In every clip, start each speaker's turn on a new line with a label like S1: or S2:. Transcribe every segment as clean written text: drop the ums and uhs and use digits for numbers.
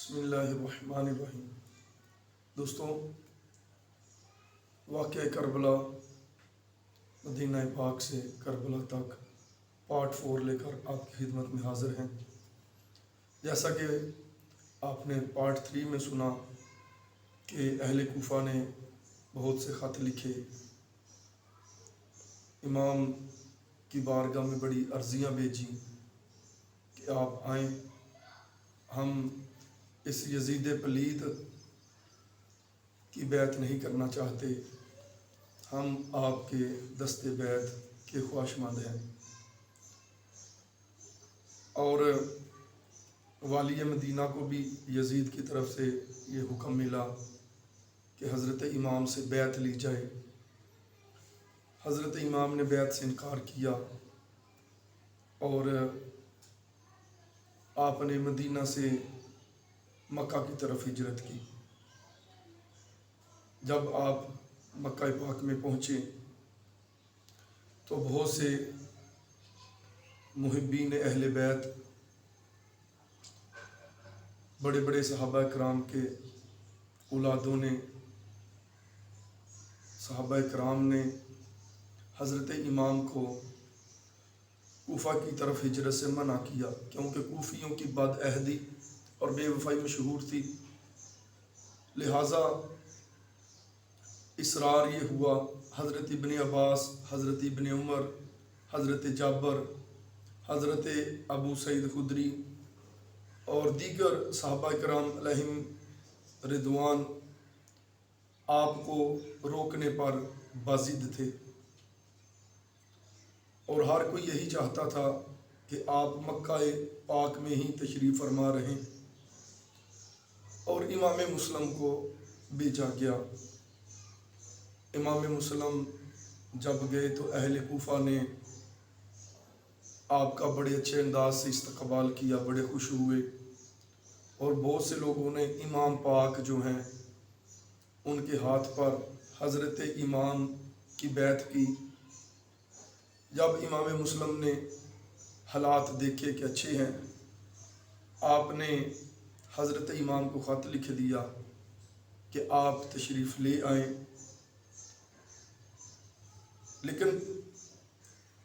S1: بسم اللہ الرحمن الرحیم۔ دوستوں، واقعہ کربلا، مدینہ پاک سے کربلا تک پارٹ 4 لے کر آپ کی خدمت میں حاضر ہیں۔ جیسا کہ آپ نے پارٹ 3 میں سنا کہ اہل کوفہ نے بہت سے خط لکھے، امام کی بارگاہ میں بڑی عرضیاں بھیجی کہ آپ آئیں، ہم اس یزید پلید کی بیعت نہیں کرنا چاہتے، ہم آپ کے دست بیعت کے خواہشمند ہیں۔ اور والی مدینہ کو بھی یزید کی طرف سے یہ حکم ملا کہ حضرت امام سے بیعت لی جائے۔ حضرت امام نے بیعت سے انکار کیا اور آپ نے مدینہ سے مکہ کی طرف ہجرت کی۔ جب آپ مکہ پاک میں پہنچے تو بہت سے محبین اہل بیت، بڑے بڑے صحابہ کرام کے اولادوں نے، صحابہ کرام نے حضرت امام کو کوفہ کی طرف ہجرت سے منع کیا، کیونکہ کوفیوں کی بد عہدی اور بے وفائی مشہور تھی۔ لہٰذا اصرار یہ ہوا، حضرت ابن عباس، حضرت ابن عمر، حضرت جابر، حضرت ابو سعید خدری اور دیگر صحابہ کرام علیہم رضوان آپ کو روکنے پر بازد تھے، اور ہر کوئی یہی چاہتا تھا کہ آپ مکہ پاک میں ہی تشریف فرما رہیں، اور امام مسلم کو بھیجا گیا۔ امام مسلم جب گئے تو اہل کوفہ نے آپ کا بڑے اچھے انداز سے استقبال کیا، بڑے خوش ہوئے، اور بہت سے لوگوں نے امام پاک جو ہیں ان کے ہاتھ پر حضرت امام کی بیعت کی۔ جب امام مسلم نے حالات دیکھے کہ اچھے ہیں، آپ نے حضرت امام کو خط لکھ دیا کہ آپ تشریف لے آئیں، لیکن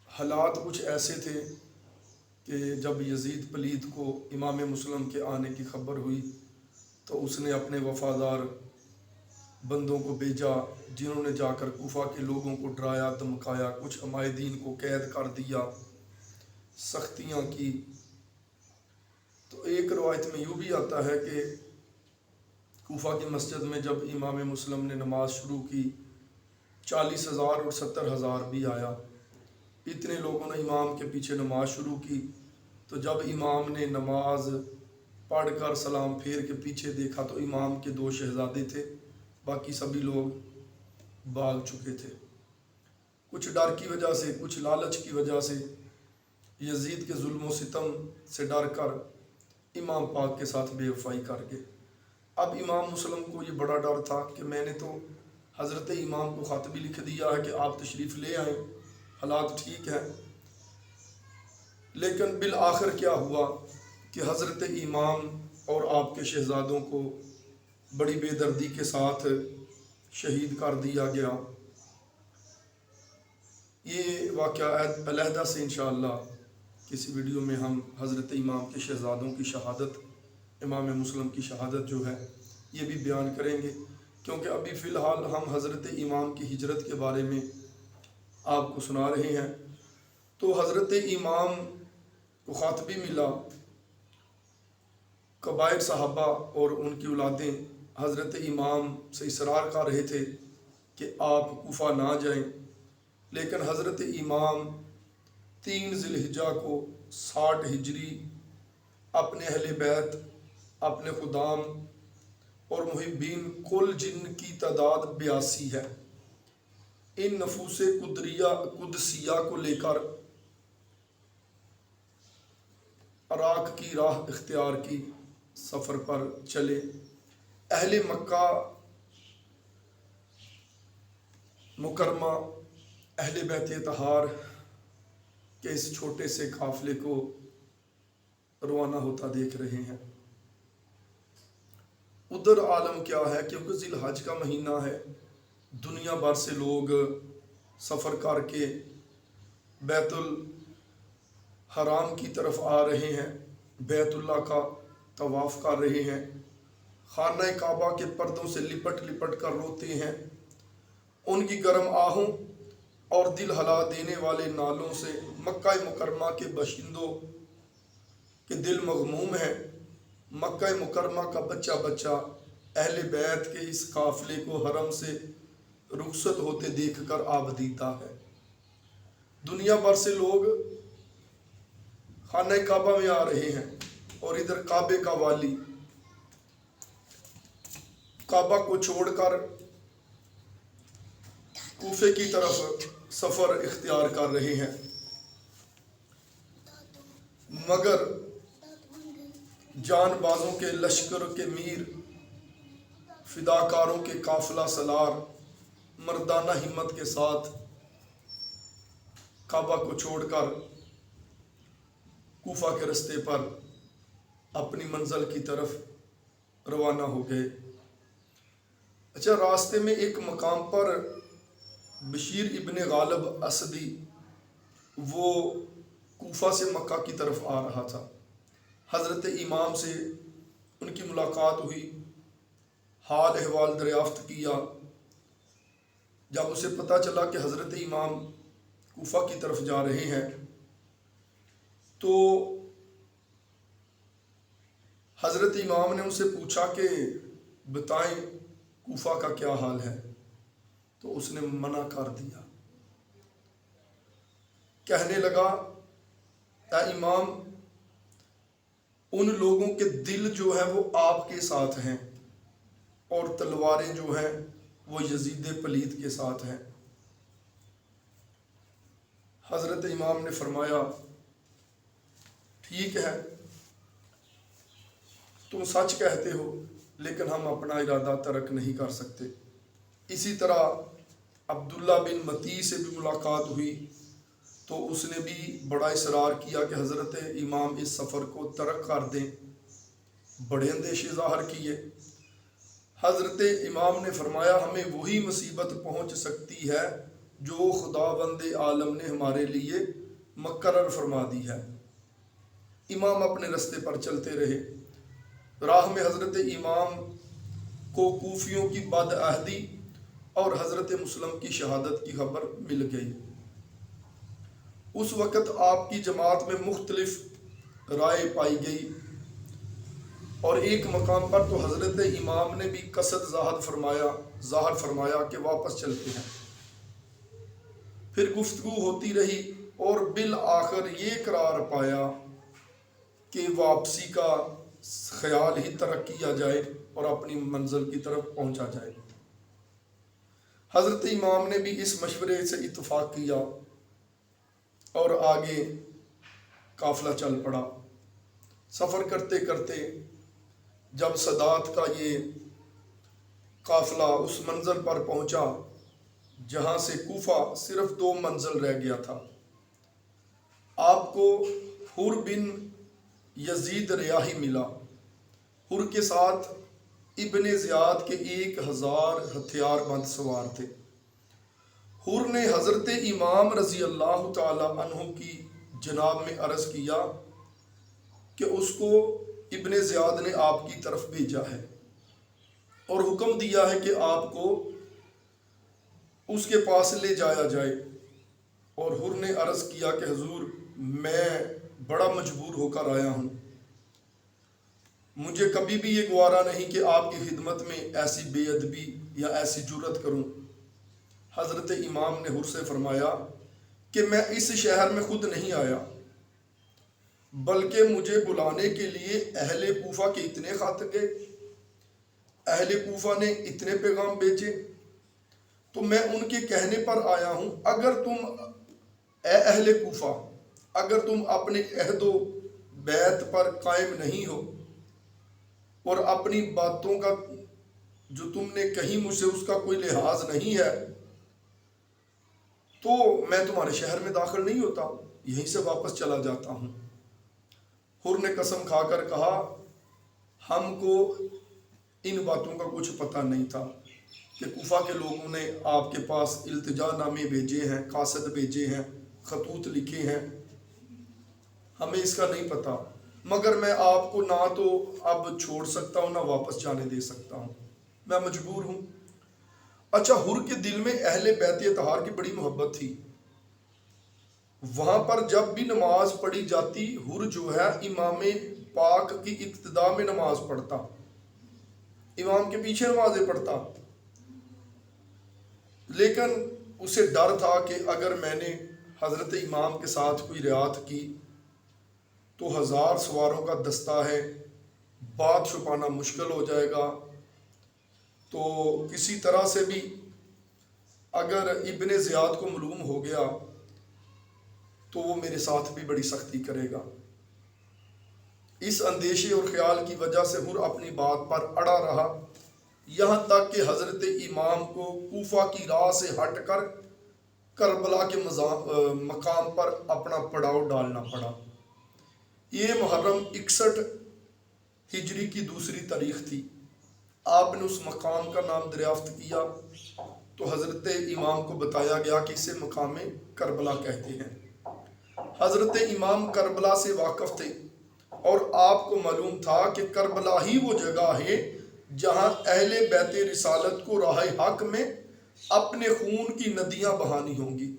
S1: حالات کچھ ایسے تھے کہ جب یزید پلید کو امام مسلم کے آنے کی خبر ہوئی تو اس نے اپنے وفادار بندوں کو بھیجا، جنہوں نے جا کر کوفہ کے لوگوں کو ڈرایا، دھمکایا، کچھ عمائدین کو قید کر دیا، سختیاں کی۔ تو ایک روایت میں یوں بھی آتا ہے کہ کوفہ کی مسجد میں جب امام مسلم نے نماز شروع کی، 40,000 اور 70,000 بھی آیا، اتنے لوگوں نے امام کے پیچھے نماز شروع کی۔ تو جب امام نے نماز پڑھ کر سلام پھیر کے پیچھے دیکھا تو امام کے 2 شہزادے تھے، باقی سبھی لوگ بھاگ چکے تھے، کچھ ڈر کی وجہ سے، کچھ لالچ کی وجہ سے، یزید کے ظلم و ستم سے ڈر کر امام پاک کے ساتھ بے وفائی کر گئے۔ اب امام مسلم کو یہ بڑا ڈر تھا کہ میں نے تو حضرت امام کو خط بھی لکھ دیا ہے کہ آپ تشریف لے آئیں، حالات ٹھیک ہیں، لیکن بالآخر کیا ہوا کہ حضرت امام اور آپ کے شہزادوں کو بڑی بے دردی کے ساتھ شہید کر دیا گیا۔ یہ واقعہ علیحدہ سے انشاءاللہ کسی ویڈیو میں ہم حضرت امام کے شہزادوں کی شہادت، امام مسلم کی شہادت جو ہے یہ بھی بیان کریں گے، کیونکہ ابھی فی الحال ہم حضرت امام کی ہجرت کے بارے میں آپ کو سنا رہے ہیں۔ تو حضرت امام کو خط بھی ملا، کبائر صحابہ اور ان کی اولادیں حضرت امام سے اصرار کر رہے تھے کہ آپ کوفہ نہ جائیں، لیکن حضرت امام 3 ذی الحجہ کو 60 ہجری اپنے اہل بیت، اپنے خدام اور محبین، کل جن کی تعداد 82 ہے، ان نفوس قدسیہ کو لے کر عراق کی راہ اختیار کی، سفر پر چلے۔ اہل مکہ مکرمہ، اہل بیت طہار کے اس چھوٹے سے قافلے کو روانہ ہوتا دیکھ رہے ہیں۔ ادھر عالم کیا ہے، کیونکہ ذی الحج کا مہینہ ہے، دنیا بھر سے لوگ سفر کر کے بیت الحرام کی طرف آ رہے ہیں، بیت اللہ کا طواف کر رہے ہیں، خانہ کعبہ کے پردوں سے لپٹ لپٹ کر روتے ہیں، ان کی گرم آہوں اور دل ہلا دینے والے نالوں سے مکہ مکرمہ کے باشندوں کے دل مغموم ہیں۔ مکہ مکرمہ کا بچہ بچہ اہل بیت کے اس قافلے کو حرم سے رخصت ہوتے دیکھ کر آبدیدہ ہے۔ دنیا بھر سے لوگ خانہ کعبہ میں آ رہے ہیں، اور ادھر کعبے کا والی کعبہ کو چھوڑ کر کوفے کی طرف سفر اختیار کر رہے ہیں، مگر جان بازوں کے لشکر کے میر، فداکاروں کے قافلہ سالار مردانہ ہمت کے ساتھ کعبہ کو چھوڑ کر کوفہ کے رستے پر اپنی منزل کی طرف روانہ ہو گئے۔ اچھا، راستے میں ایک مقام پر بشیر ابن غالب اسدی وہ کوفہ سے مکہ کی طرف آ رہا تھا۔ حضرت امام سے ان کی ملاقات ہوئی، حال احوال دریافت کیا۔ جب اسے پتہ چلا کہ حضرت امام کوفہ کی طرف جا رہے ہیں تو حضرت امام نے ان سے پوچھا کہ بتائیں کوفہ کا کیا حال ہے، تو اس نے منع کر دیا۔ کہنے لگا، اے امام، ان لوگوں کے دل جو ہے وہ آپ کے ساتھ ہیں، اور تلواریں جو ہیں وہ یزید پلید کے ساتھ ہیں۔ حضرت امام نے فرمایا، ٹھیک ہے، تم سچ کہتے ہو، لیکن ہم اپنا ارادہ ترک نہیں کر سکتے۔ اسی طرح عبداللہ بن متی سے بھی ملاقات ہوئی، تو اس نے بھی بڑا اصرار کیا کہ حضرت امام اس سفر کو ترک کر دیں، بڑے اندیشے ظاہر کیے۔ حضرت امام نے فرمایا، ہمیں وہی مصیبت پہنچ سکتی ہے جو خداوند عالم نے ہمارے لیے مقرر فرما دی ہے۔ امام اپنے رستے پر چلتے رہے۔ راہ میں حضرت امام کو کوفیوں کی بد عہدی اور حضرت مسلم کی شہادت کی خبر مل گئی۔ اس وقت آپ کی جماعت میں مختلف رائے پائی گئی، اور ایک مقام پر تو حضرت امام نے بھی قصد ظاہر فرمایا کہ واپس چلتے ہیں۔ پھر گفتگو ہوتی رہی، اور بالآخر یہ قرار پایا کہ واپسی کا خیال ہی ترک کیا جائے اور اپنی منزل کی طرف پہنچا جائے۔ حضرت امام نے بھی اس مشورے سے اتفاق کیا، اور آگے قافلہ چل پڑا۔ سفر کرتے کرتے جب سادات کا یہ قافلہ اس منزل پر پہنچا جہاں سے کوفہ صرف 2 منزل رہ گیا تھا، آپ کو حر بن یزید ریاحی ملا۔ حر کے ساتھ ابن زیاد کے 1000 ہتھیار بند سوار تھے۔ حر نے حضرت امام رضی اللہ تعالی عنہ کی جناب میں عرض کیا کہ اس کو ابن زیاد نے آپ کی طرف بھیجا ہے، اور حکم دیا ہے کہ آپ کو اس کے پاس لے جایا جائے۔ اور حر نے عرض کیا کہ حضور، میں بڑا مجبور ہو کر آیا ہوں، مجھے کبھی بھی یہ گوارا نہیں کہ آپ کی خدمت میں ایسی بے ادبی یا ایسی جرت کروں۔ حضرت امام نے حر سے فرمایا کہ میں اس شہر میں خود نہیں آیا، بلکہ مجھے بلانے کے لیے اہل کوفہ کے اتنے خط گئے، اہل کوفہ نے اتنے پیغام بھیجے، تو میں ان کے کہنے پر آیا ہوں۔ اگر تم اے اہل کوفہ، اگر تم اپنے عہد و بیت پر قائم نہیں ہو، اور اپنی باتوں کا جو تم نے کہیں مجھ سے اس کا کوئی لحاظ نہیں ہے، تو میں تمہارے شہر میں داخل نہیں ہوتا، یہیں سے واپس چلا جاتا ہوں۔ حر نے قسم کھا کر کہا، ہم کو ان باتوں کا کچھ پتہ نہیں تھا کہ کوفہ کے لوگوں نے آپ کے پاس التجا نامے بھیجے ہیں، قاصد بھیجے ہیں، خطوط لکھے ہیں، ہمیں اس کا نہیں پتہ، مگر میں آپ کو نہ تو اب چھوڑ سکتا ہوں نہ واپس جانے دے سکتا ہوں، میں مجبور ہوں۔ اچھا، حر کے دل میں اہل بیت اطہار کی بڑی محبت تھی۔ وہاں پر جب بھی نماز پڑھی جاتی، حر جو ہے امام پاک کی اقتداء میں نماز پڑھتا، امام کے پیچھے نمازیں پڑھتا، لیکن اسے ڈر تھا کہ اگر میں نے حضرت امام کے ساتھ کوئی رعایت کی تو 1000 سواروں کا دستہ ہے، بات چھپانا مشکل ہو جائے گا، تو کسی طرح سے بھی اگر ابن زیاد کو معلوم ہو گیا تو وہ میرے ساتھ بھی بڑی سختی کرے گا۔ اس اندیشے اور خیال کی وجہ سے حر اپنی بات پر اڑا رہا، یہاں تک کہ حضرت امام کو کوفہ کی راہ سے ہٹ کر کربلا کے مقام پر اپنا پڑاؤ ڈالنا پڑا۔ یہ محرم 61 ہجری کی دوسری تاریخ تھی۔ آپ نے اس مقام کا نام دریافت کیا تو حضرت امام کو بتایا گیا کہ اسے مقام کربلا کہتے ہیں۔ حضرت امام کربلا سے واقف تھے اور آپ کو معلوم تھا کہ کربلا ہی وہ جگہ ہے جہاں اہل بیت رسالت کو راہ حق میں اپنے خون کی ندیاں بہانی ہوں گی۔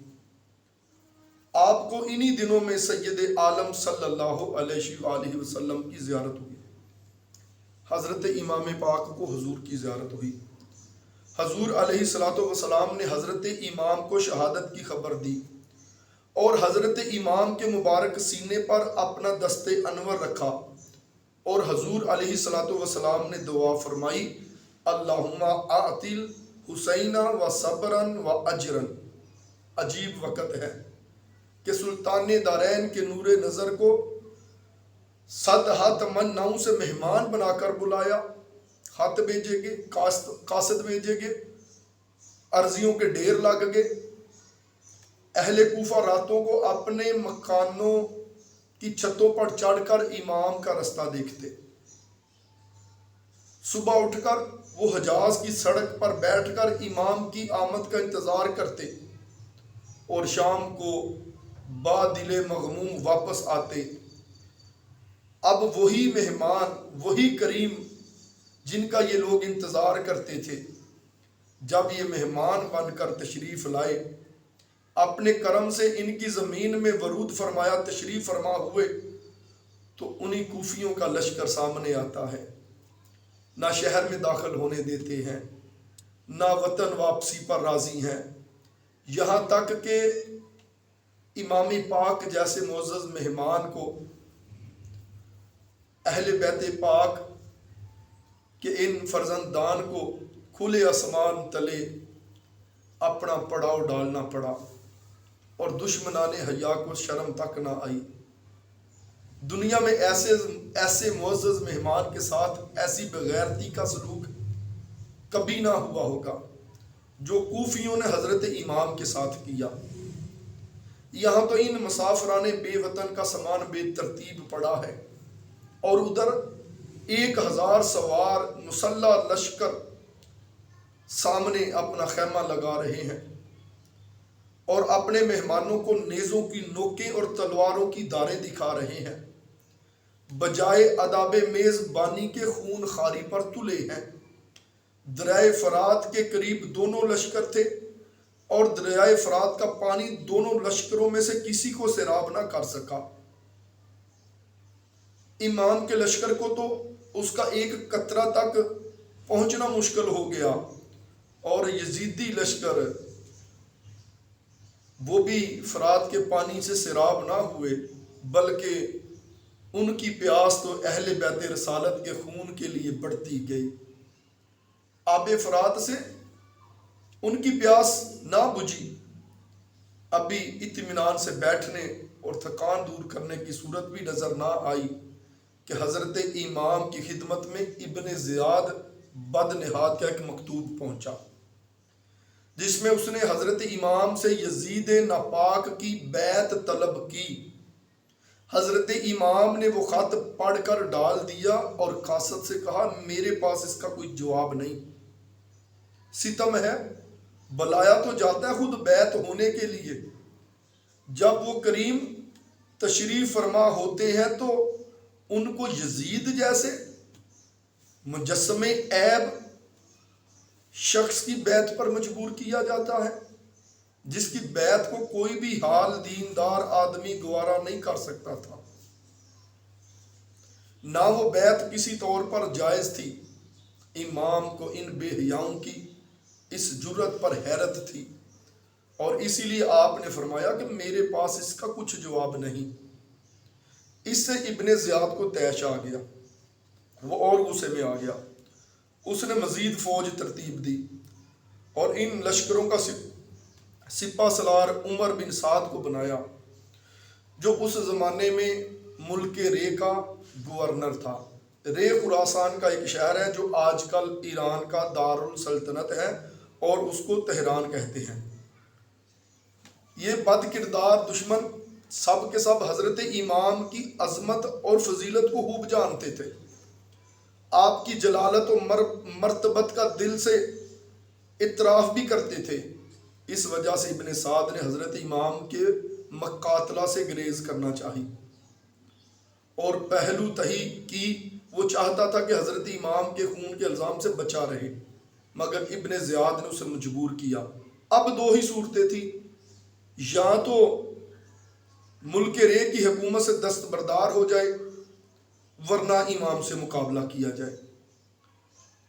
S1: آپ کو انہی دنوں میں سید عالم صلی اللہ علیہ وآلہ وسلم کی زیارت ہوئی۔ حضرت امام پاک کو حضور کی زیارت ہوئی۔ حضور علیہ السلام نے حضرت امام کو شہادت کی خبر دی اور حضرت امام کے مبارک سینے پر اپنا دست انور رکھا اور حضور علیہ السلام نے دعا فرمائی، اللہم اعطل حسین و صبرن و اجرن۔ عجیب وقت ہے کہ سلطان دارین کے نور نظر کو 100 من ناؤں سے مہمان بنا کر بلایا، خط بھیجے گے، قاصد بھیجے گے، عرضیوں کے ڈھیر لگ گئے۔ اہل کوفہ راتوں کو اپنے مکانوں کی چھتوں پر چڑھ کر امام کا رستہ دیکھتے۔ صبح اٹھ کر وہ حجاز کی سڑک پر بیٹھ کر امام کی آمد کا انتظار کرتے اور شام کو بادل مغموم واپس آتے۔ اب وہی مہمان، وہی کریم جن کا یہ لوگ انتظار کرتے تھے، جب یہ مہمان بن کر تشریف لائے، اپنے کرم سے ان کی زمین میں ورود فرمایا، تشریف فرما ہوئے، تو انہی کوفیوں کا لشکر سامنے آتا ہے، نہ شہر میں داخل ہونے دیتے ہیں، نہ وطن واپسی پر راضی ہیں، یہاں تک کہ امام پاک جیسے معزز مہمان کو، اہل بیت پاک کہ ان فرزندان کو کھلے آسمان تلے اپنا پڑاؤ ڈالنا پڑا اور دشمنان حیا کو شرم تک نہ آئی۔ دنیا میں ایسے معزز مہمان کے ساتھ ایسی بغیرتی کا سلوک کبھی نہ ہوا ہوگا جو کوفیوں نے حضرت امام کے ساتھ کیا۔ یہاں تو ان مسافران بے وطن کا سامان بے ترتیب پڑا ہے اور ادھر 1000 سوار مسلح لشکر سامنے اپنا خیمہ لگا رہے ہیں اور اپنے مہمانوں کو نیزوں کی نوکیں اور تلواروں کی دھاریں دکھا رہے ہیں، بجائے آداب میزبانی کے خون خاری پر تلے ہیں۔ دریائے فرات کے قریب دونوں لشکر تھے اور دریائے فرات کا پانی دونوں لشکروں میں سے کسی کو سیراب نہ کر سکا۔ امام کے لشکر کو تو اس کا ایک قطرہ تک پہنچنا مشکل ہو گیا اور یزیدی لشکر وہ بھی فرات کے پانی سے سیراب نہ ہوئے، بلکہ ان کی پیاس تو اہل بیت رسالت کے خون کے لیے بڑھتی گئی۔ آب فرات سے ان کی پیاس نہ بجھی۔ ابھی اطمینان سے بیٹھنے اور تھکان دور کرنے کی صورت بھی نظر نہ آئی کہ حضرت امام کی خدمت میں ابن زیاد بدنہاد کا ایک مکتوب پہنچا، جس میں اس نے حضرت امام سے یزید ناپاک کی بیعت طلب کی۔ حضرت امام نے وہ خط پڑھ کر ڈال دیا اور قاصد سے کہا میرے پاس اس کا کوئی جواب نہیں۔ ستم ہے، بلایا تو جاتا ہے خود بیعت ہونے کے لیے، جب وہ کریم تشریف فرما ہوتے ہیں تو ان کو یزید جیسے مجسم عیب شخص کی بیعت پر مجبور کیا جاتا ہے، جس کی بیعت کو کوئی بھی حال دیندار آدمی گوارا نہیں کر سکتا تھا۔ نہ وہ بیعت کسی طور پر جائز تھی۔ امام کو ان بے حیاؤں کی اس جرت پر حیرت تھی، اور اسی لیے آپ نے فرمایا کہ میرے پاس اس کا کچھ جواب نہیں۔ اس سے ابن زیاد کو طیش آ گیا، وہ اور غصے میں آ گیا۔ اس نے مزید فوج ترتیب دی اور ان لشکروں کا سپہ سالار عمر بن سعد کو بنایا، جو اس زمانے میں ملک رے کا گورنر تھا۔ رے خراسان کا ایک شہر ہے جو آج کل ایران کا دارالسلطنت ہے، اور اس کو تہران کہتے ہیں۔ یہ بد کردار دشمن سب کے سب حضرت امام کی عظمت اور فضیلت کو خوب جانتے تھے، آپ کی جلالت و مرتبت کا دل سے اعتراف بھی کرتے تھے۔ اس وجہ سے ابن سعد نے حضرت امام کے مقاتلہ سے گریز کرنا چاہی اور پہلو تہی کی۔ وہ چاہتا تھا کہ حضرت امام کے خون کے الزام سے بچا رہے، مگر ابن زیاد نے اسے مجبور کیا۔ اب دو ہی صورتیں تھیں، یا تو ملک رے کی حکومت سے دستبردار ہو جائے، ورنہ امام سے مقابلہ کیا جائے۔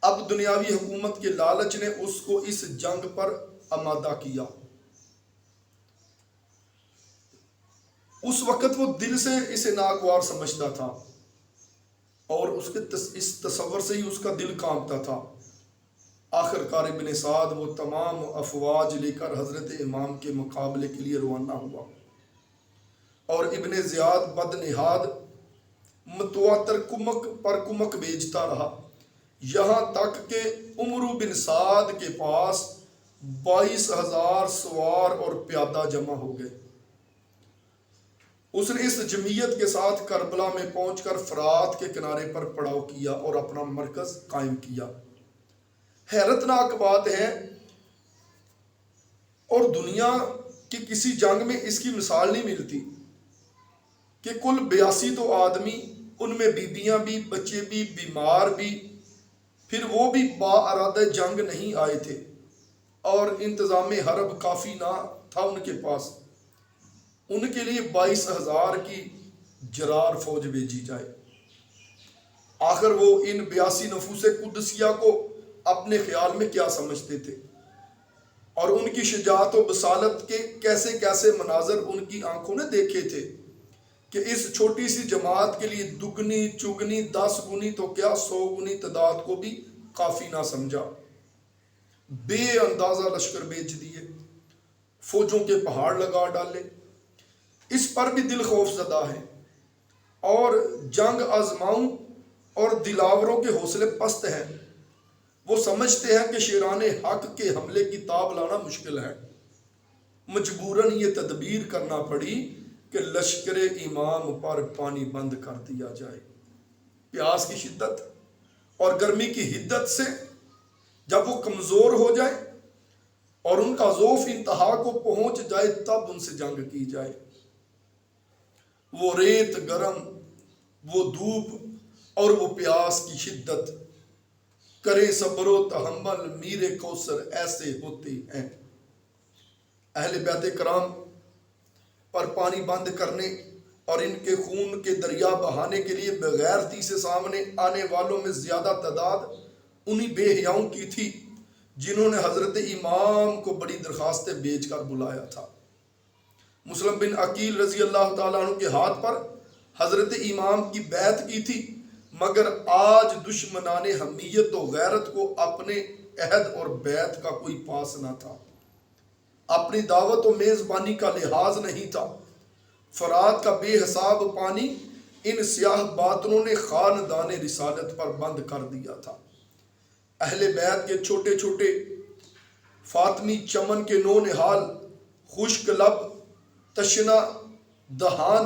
S1: اب دنیاوی حکومت کے لالچ نے اس کو اس جنگ پر آمادہ کیا۔ اس وقت وہ دل سے اسے ناگوار سمجھتا تھا، اور اس کے اس تصور سے ہی اس کا دل کانپتا تھا۔ آخر کار ابن سعد وہ تمام افواج لے کر حضرت امام کے مقابلے کے لیے روانہ ہوا، اور ابن زیاد بدنہاد متواتر کمک پر کمک بھیجتا رہا، یہاں تک کہ عمرو بن سعد کے پاس 22,000 سوار اور پیادہ جمع ہو گئے۔ اس نے اس جمعیت کے ساتھ کربلا میں پہنچ کر فرات کے کنارے پر پڑاؤ کیا اور اپنا مرکز قائم کیا۔ حیرت ناک بات ہے، اور دنیا کی کسی جنگ میں اس کی مثال نہیں ملتی، کہ کل 82 تو آدمی، ان میں بیویاں بھی، بچے بھی، بیمار بھی، پھر وہ بھی با ارادہ جنگ نہیں آئے تھے، اور انتظام حرب کافی نہ تھا ان کے پاس، ان کے لیے 22,000 کی جرار فوج بھیجی جائے۔ آخر وہ ان 82 نفوس قدسیہ کو اپنے خیال میں کیا سمجھتے تھے، اور ان کی شجاعت و بصالت کے کیسے کیسے مناظر ان کی آنکھوں نے دیکھے تھے، کہ اس چھوٹی سی جماعت کے لیے دگنی چگنی 10 گنی تو کیا 100 گنی تعداد کو بھی کافی نہ سمجھا۔ بے اندازہ لشکر بھیج دیے، فوجوں کے پہاڑ لگا ڈالے۔ اس پر بھی دل خوف زدہ ہے، اور جنگ آزماؤں اور دلاوروں کے حوصلے پست ہیں۔ وہ سمجھتے ہیں کہ شیران حق کے حملے کی تاب لانا مشکل ہے۔ مجبوراً یہ تدبیر کرنا پڑی کہ لشکر امام پر پانی بند کر دیا جائے۔ پیاس کی شدت اور گرمی کی حدت سے جب وہ کمزور ہو جائے اور ان کا ضعف انتہا کو پہنچ جائے، تب ان سے جنگ کی جائے۔ وہ ریت گرم، وہ دھوپ اور وہ پیاس کی شدت، کرے صبر و تحمل میر کوثر ایسے ہوتے ہیں۔ اہل بیت کرام پر پانی بند کرنے اور ان کے خون کے دریا بہانے کے لیے بغیرتی سے سامنے آنے والوں میں زیادہ تعداد انہی بے حیاؤں کی تھی جنہوں نے حضرت امام کو بڑی درخواستیں بھیج کر بلایا تھا۔ مسلم بن عقیل رضی اللہ تعالیٰ عنہ کے ہاتھ پر حضرت امام کی بیعت کی تھی، مگر آج دشمنان حمیت و غیرت کو اپنے عہد اور بیعت کا کوئی پاس نہ تھا، اپنی دعوت و میزبانی کا لحاظ نہیں تھا۔ فرات کا بے حساب پانی ان سیاہ باطنوں نے خاندان رسالت پر بند کر دیا تھا۔ اہل بیت کے چھوٹے چھوٹے فاطمی چمن کے نو نہال، خشک لب، تشنا دہان